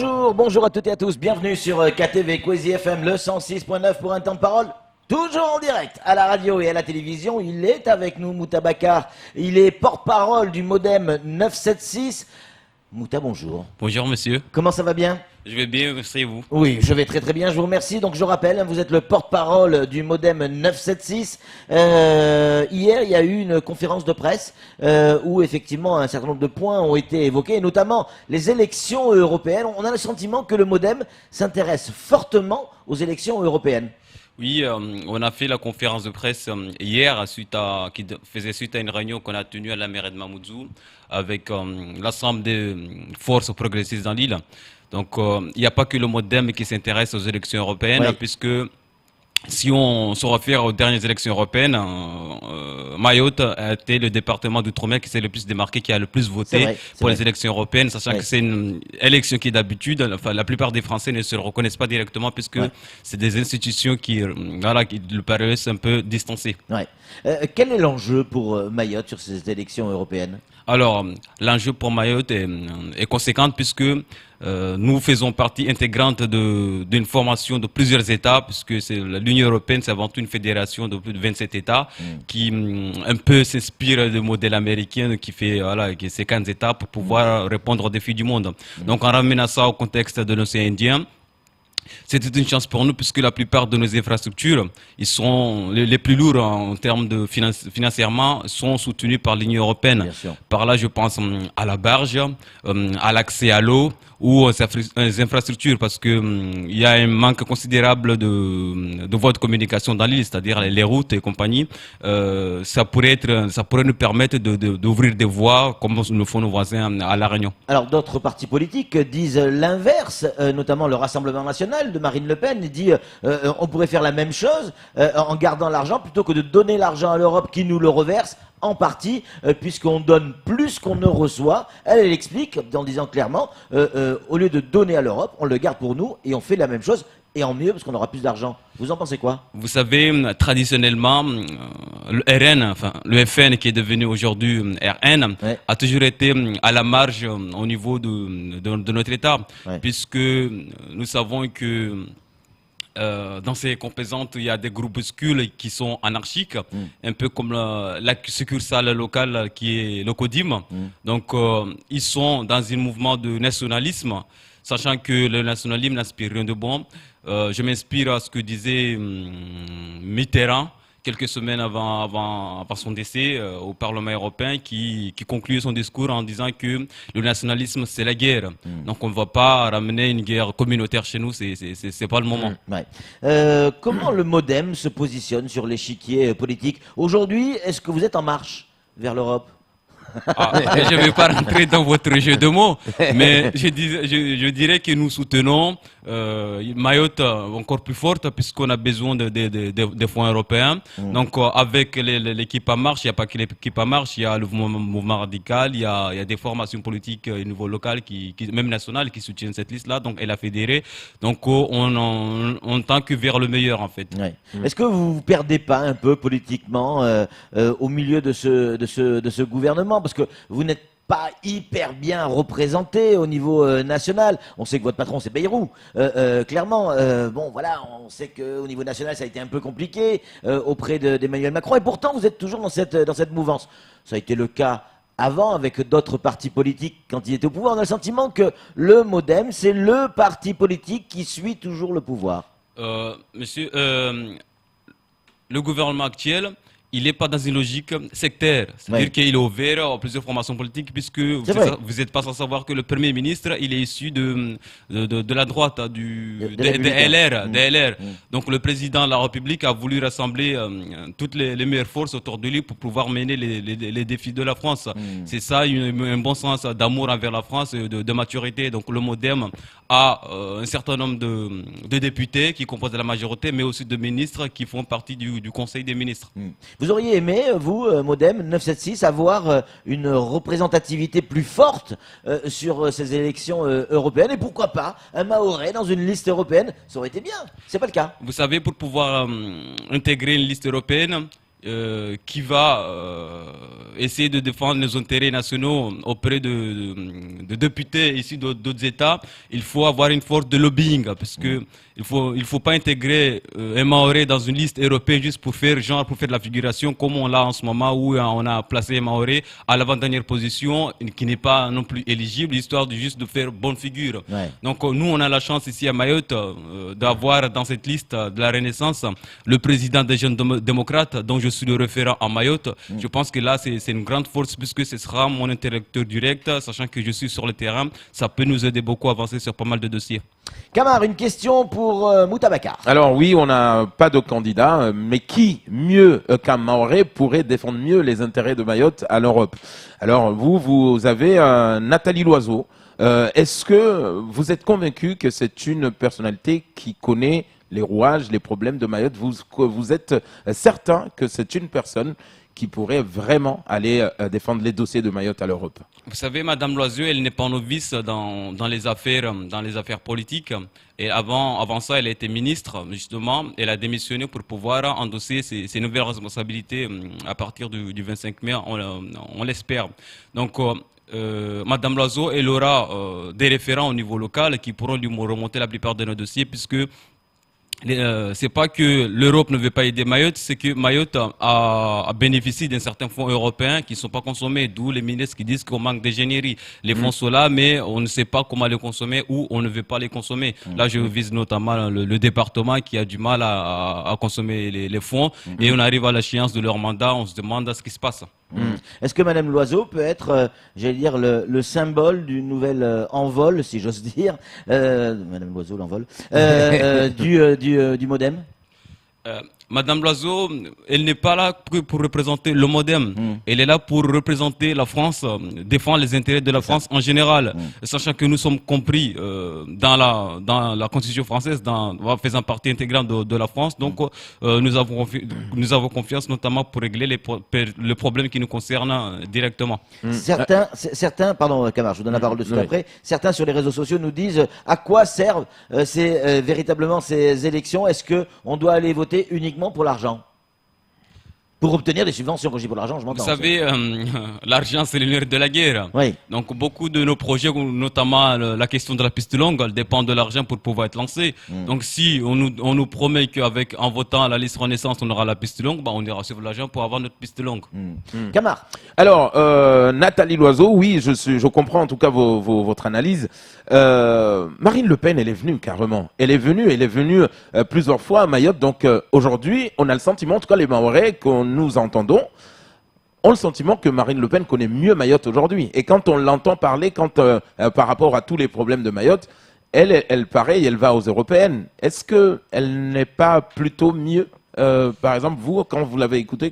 Bonjour, bonjour à toutes et à tous, bienvenue sur KTV Kwezi FM, le 106.9 pour un temps de parole. Toujours en direct à la radio et à la télévision, il est avec nous, Mouta Bakar, il est porte-parole du Modem 976. Mouta, bonjour. Bonjour monsieur. Comment ça va bien? Je vais bien, merci et vous? Oui, je vais très très bien, je vous remercie. Donc je rappelle, vous êtes le porte-parole du Modem 976. Hier, il y a eu une conférence de presse où effectivement un certain nombre de points ont été évoqués, et notamment les élections européennes. On a le sentiment que le Modem s'intéresse fortement aux élections européennes. Oui, on a fait la conférence de presse hier qui faisait suite à une réunion qu'on a tenue à la mairie de Mamoudzou avec l'ensemble des forces progressistes dans l'île. Donc il n'y a pas que le Modem qui s'intéresse aux élections européennes, oui, puisque si on se réfère aux dernières élections européennes, Mayotte a été le département d'outre-mer qui s'est le plus démarqué, qui a le plus voté pour les élections européennes, sachant que c'est une élection qui d'habitude, enfin, la plupart des Français ne se reconnaissent pas directement puisque c'est des institutions qui le paraissent un peu distancées. Quel est l'enjeu pour Mayotte sur ces élections européennes? Alors, l'enjeu pour Mayotte est conséquent puisque nous faisons partie intégrante d'une formation de plusieurs États, puisque l'Union européenne, c'est avant tout une fédération de plus de 27 États qui un peu s'inspire du modèle américain qui fait ces 15 États pour pouvoir répondre aux défis du monde. Donc, en ramenant ça au contexte de l'océan Indien, c'était une chance pour nous puisque la plupart de nos infrastructures, ils sont les plus lourds en termes de financièrement, sont soutenus par l'Union européenne. Par là, je pense à la barge, à l'accès à l'eau ou aux infrastructures, parce que il y a un manque considérable de voies de communication dans l'île, c'est-à-dire les routes et compagnie. Ça pourrait nous permettre d'ouvrir des voies comme le font nos voisins à La Réunion. Alors d'autres partis politiques disent l'inverse, notamment le Rassemblement national de Marine Le Pen dit on pourrait faire la même chose en gardant l'argent plutôt que de donner l'argent à l'Europe qui nous le reverse en partie, puisqu'on donne plus qu'on ne reçoit. Elle explique en disant clairement, au lieu de donner à l'Europe, on le garde pour nous et on fait la même chose, et en mieux parce qu'on aura plus d'argent. Vous en pensez quoi? Vous savez, traditionnellement, le RN, enfin le FN qui est devenu aujourd'hui RN, a toujours été à la marge au niveau de notre État, puisque nous savons que dans ces composantes, il y a des groupuscules qui sont anarchiques, un peu comme la succursale locale qui est le CODIM. Donc, ils sont dans un mouvement de nationalisme, sachant que le nationalisme n'inspire rien de bon. Je m'inspire à ce que disait Mitterrand quelques semaines avant son décès au Parlement européen, qui concluait son discours en disant que le nationalisme c'est la guerre. Donc on ne va pas ramener une guerre communautaire chez nous, c'est pas le moment. Comment le Modem se positionne sur l'échiquier politique aujourd'hui? Est-ce que vous êtes en marche vers l'Europe? Je ne vais pas rentrer dans votre jeu de mots, mais je dirais que nous soutenons Mayotte encore plus forte puisqu'on a besoin des fonds européens. Donc avec l'équipe En Marche, il n'y a pas que l'équipe En Marche, il y a le mouvement radical, il y a des formations politiques au niveau local, même nationales, qui soutiennent cette liste-là, donc elle a fédéré. Donc on tend que vers le meilleur en fait. Est-ce que vous ne perdez pas un peu politiquement au milieu de ce gouvernement? Parce que vous n'êtes pas hyper bien représenté au niveau national. On sait que votre patron c'est Bayrou, clairement. Bon voilà, on sait qu'au niveau national ça a été un peu compliqué auprès d'Emmanuel Macron, et pourtant vous êtes toujours dans cette mouvance. Ça a été le cas avant avec d'autres partis politiques quand il était au pouvoir. On a le sentiment que le Modem c'est le parti politique qui suit toujours le pouvoir. Monsieur, le gouvernement actuel, il n'est pas dans une logique sectaire. C'est-à-dire qu'il est ouvert à plusieurs formations politiques, puisque vous n'êtes pas sans savoir que le Premier ministre, il est issu de la droite, des LR. Donc le président de la République a voulu rassembler toutes les meilleures forces autour de lui pour pouvoir mener les défis de la France. C'est ça, un bon sens d'amour envers la France, de maturité. Donc le Modem a un certain nombre de députés qui composent la majorité, mais aussi de ministres qui font partie du Conseil des ministres. Vous auriez aimé, vous, Modem 976, avoir une représentativité plus forte sur ces élections européennes, et pourquoi pas un Mahorais dans une liste européenne? Ça aurait été bien. C'est pas le cas. Vous savez, pour pouvoir intégrer une liste européenne qui va essayer de défendre les intérêts nationaux auprès de députés ici d'autres États, il faut avoir une force de lobbying, parce que il faut pas intégrer un Mahorais dans une liste européenne juste pour faire de la figuration, comme on l'a en ce moment, où on a placé un Mahorais à l'avant-dernière position, qui n'est pas non plus éligible, histoire de juste de faire bonne figure. Ouais. Donc nous, on a la chance ici à Mayotte d'avoir dans cette liste de la Renaissance le président des jeunes démocrates, dont je suis le référent à Mayotte. Je pense que là, c'est une grande force, puisque ce sera mon interlocuteur direct, sachant que je suis sur le terrain. Ça peut nous aider beaucoup à avancer sur pas mal de dossiers. Kamar, une question pour Moutabakar. Alors oui, on n'a pas de candidat, mais qui mieux qu'un Mahorais pourrait défendre mieux les intérêts de Mayotte à l'Europe? Alors vous avez Nathalie Loiseau. Est-ce que vous êtes convaincu que c'est une personnalité qui connaît les rouages, les problèmes de Mayotte? Vous êtes certain que c'est une personne qui pourrait vraiment aller défendre les dossiers de Mayotte à l'Europe? Vous savez, Madame Loiseau, elle n'est pas novice dans les affaires politiques. Et avant ça, elle a été ministre, justement. Elle a démissionné pour pouvoir endosser ses nouvelles responsabilités à partir du 25 mai, on l'espère. Donc, Madame Loiseau, elle aura des référents au niveau local qui pourront lui remonter la plupart de nos dossiers, puisque c'est pas que l'Europe ne veut pas aider Mayotte, c'est que Mayotte a bénéficié d'un certain fonds européen qui ne sont pas consommés, d'où les ministres qui disent qu'on manque d'ingénierie. Les fonds sont là, mais on ne sait pas comment les consommer ou on ne veut pas les consommer. Là, je vise notamment le département qui a du mal à consommer les fonds, et on arrive à l'échéance de leur mandat, on se demande ce qui se passe. Est-ce que Madame Loiseau peut être, j'allais dire, le symbole du nouvel envol, si j'ose dire, Madame Loiseau, l'envol, du MoDem? Madame Loiseau, elle n'est pas là pour représenter le MoDem. Elle est là pour représenter la France, défendre les intérêts de la France en général. Sachant que nous sommes compris dans la Constitution française, faisant partie intégrante de la France. Donc, nous avons confiance notamment pour régler les problèmes qui nous concernent directement. Certains, pardon Kamar, je vous donne la parole de suite après, certains sur les réseaux sociaux nous disent à quoi servent véritablement ces élections? Est-ce qu'on doit aller voter uniquement pour l'argent, pour obtenir des subventions? Quand je dis pour l'argent, je m'entends. Vous savez, l'argent, c'est le nerf de la guerre. Oui. Donc, beaucoup de nos projets, notamment la question de la piste longue, elle dépend de l'argent pour pouvoir être lancée. Donc, si on nous promet qu'en votant la liste Renaissance, on aura la piste longue, on ira recevoir l'argent pour avoir notre piste longue. Kamar. Alors, Nathalie Loiseau, oui, je comprends en tout cas votre analyse. Marine Le Pen, elle est venue carrément. Elle est venue plusieurs fois à Mayotte. Donc aujourd'hui, on a le sentiment, en tout cas les Mahorais qu'on nous entendons, ont le sentiment que Marine Le Pen connaît mieux Mayotte aujourd'hui. Et quand on l'entend parler, par rapport à tous les problèmes de Mayotte, elle pareil, elle va aux européennes. Est-ce qu'elle n'est pas plutôt mieux, par exemple, vous, quand vous l'avez écoutée,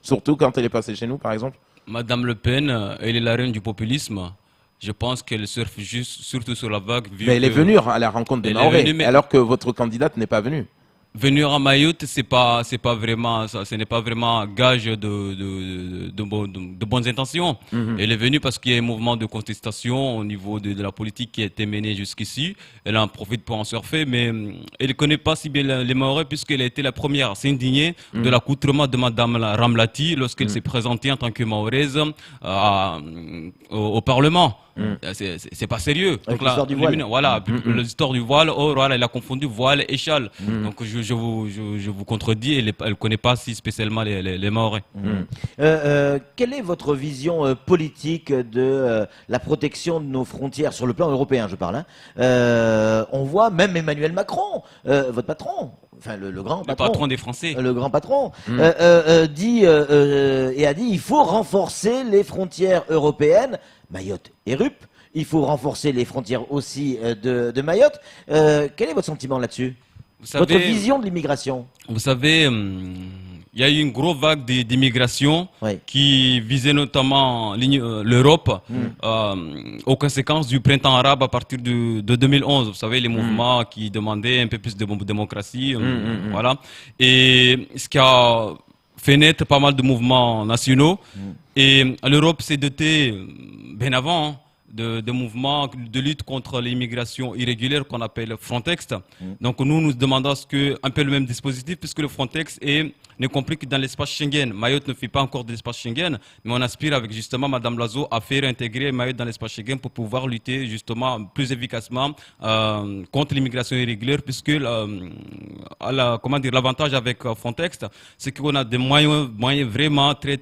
surtout quand elle est passée chez nous, par exemple? Madame Le Pen, elle est la reine du populisme. Je pense qu'elle surfe surtout sur la vague. Mais elle est venue à la rencontre des Mahorais, alors que votre candidate n'est pas venue. Venir à Mayotte, c'est pas vraiment ça, ce n'est pas vraiment gage de bonnes intentions. Elle est venue parce qu'il y a un mouvement de contestation au niveau de la politique qui a été menée jusqu'ici. Elle en profite pour en surfer, mais elle ne connaît pas si bien les Mahorais puisqu'elle a été la première à s'indigner de l'accoutrement de Madame Ramlati lorsqu'elle s'est présentée en tant que Mahoraise au Parlement. C'est pas sérieux. Avec l'histoire du voile. Voilà, l'histoire du voile. Oh, voilà, elle a confondu voile et châle. Donc je vous contredis, elle ne connaît pas si spécialement les Mahorais. Quelle est votre vision politique de la protection de nos frontières sur le plan européen, je parle, on voit même Emmanuel Macron, votre patron, enfin le grand patron. Le patron des Français. Le grand patron dit et a dit il faut renforcer les frontières européennes, Mayotte et RUP. Il faut renforcer les frontières aussi de Mayotte. Quel est votre sentiment là-dessus? Votre vision de l'immigration? Vous savez, il y a eu une grosse vague d'immigration qui visait notamment l'Europe aux conséquences du printemps arabe à partir de 2011. Vous savez, les mouvements qui demandaient un peu plus de démocratie. Voilà. Et ce qui a fait naître pas mal de mouvements nationaux. Et l'Europe s'est dotée bien avant de mouvements de lutte contre l'immigration irrégulière qu'on appelle Frontex. Donc nous demandons un peu le même dispositif puisque le Frontex est n'y compris que dans l'espace Schengen. Mayotte ne fait pas encore de l'espace Schengen, mais on aspire avec justement Madame Loiseau à faire intégrer Mayotte dans l'espace Schengen pour pouvoir lutter justement plus efficacement contre l'immigration irrégulière, puisque l'avantage avec Frontex, c'est qu'on a des moyens vraiment très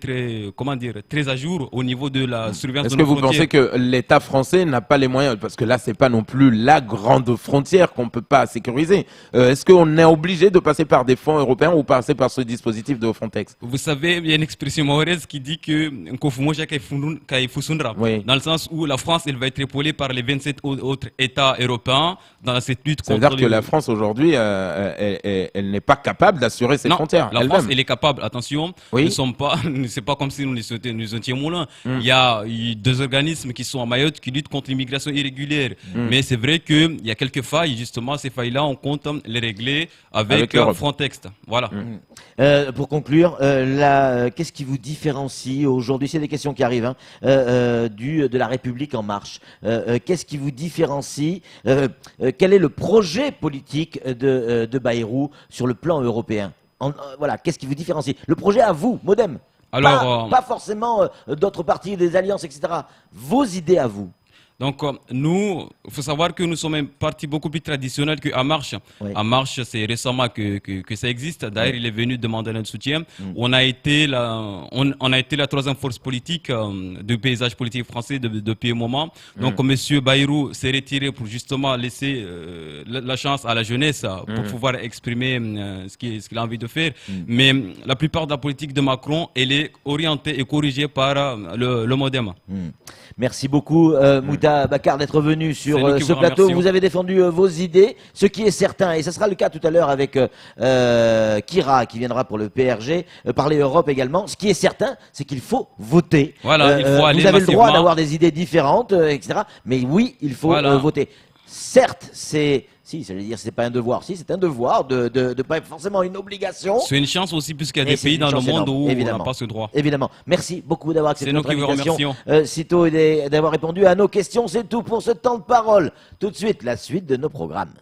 à jour au niveau de la surveillance Est-ce de que nos vous frontières. pensez que l'État français n'a pas les moyens, parce que là, c'est pas non plus la grande frontière qu'on peut pas sécuriser. Est-ce qu'on est obligé de passer par des fonds européens ou passer par ce dispositif de Frontex? Vous savez, il y a une expression mahoraise qui dit que Oui. dans le sens où la France, elle va être épaulée par les 27 autres États européens dans cette lutte Ça veut contre dire que la France aujourd'hui, elle n'est pas capable d'assurer ses Non, frontières la elle-même. France, elle est capable. Attention, Oui. nous sommes pas, c'est pas comme si nous étions moulins. Il y a deux organismes qui sont à Mayotte qui luttent contre l'immigration irrégulière. Mais c'est vrai qu'il y a quelques failles. Justement, ces failles-là, on compte les régler avec l'Europe. Frontex. Voilà. Pour conclure, qu'est-ce qui vous différencie aujourd'hui? C'est des questions qui arrivent, de la République en marche. Qu'est-ce qui vous différencie? Quel est le projet politique de Bayrou sur le plan européen? Voilà, qu'est-ce qui vous différencie? Le projet à vous, Modem. Alors, Pas forcément d'autres partis, des alliances, etc. Vos idées à vous. Donc, nous, il faut savoir que nous sommes un parti beaucoup plus traditionnel que À Marche. Oui. À Marche, c'est récemment que ça existe. D'ailleurs, il est venu demander notre soutien. On a été la troisième force politique du paysage politique français depuis un moment. Donc, Monsieur Bayrou s'est retiré pour justement laisser la chance à la jeunesse pour pouvoir exprimer ce qu'il a envie de faire. Mais la plupart de la politique de Macron, elle est orientée et corrigée par le Modem. Merci beaucoup, Mouta Bakar, d'être venu C'est sur nous qui ce vous plateau. remercions. Vous avez défendu vos idées, ce qui est certain, et ce sera le cas tout à l'heure avec Kira, qui viendra pour le PRG, parler Europe également. Ce qui est certain, c'est qu'il faut voter. Voilà, il faut aller vous avez le droit massivement. d'avoir des idées différentes, etc. Mais oui, il faut Voilà. voter. Certes, si, ça veut dire c'est pas un devoir. Si, c'est un devoir de pas forcément une obligation. C'est une chance aussi, puisqu'il y a Mais des c'est pays une dans le chance monde énorme, où on évidemment. n'a pas ce droit. Évidemment. Merci beaucoup d'avoir accepté C'est nous notre qui vous invitation. remercions. Sitôt et d'avoir répondu à nos questions. C'est tout pour ce temps de parole. Tout de suite, la suite de nos programmes.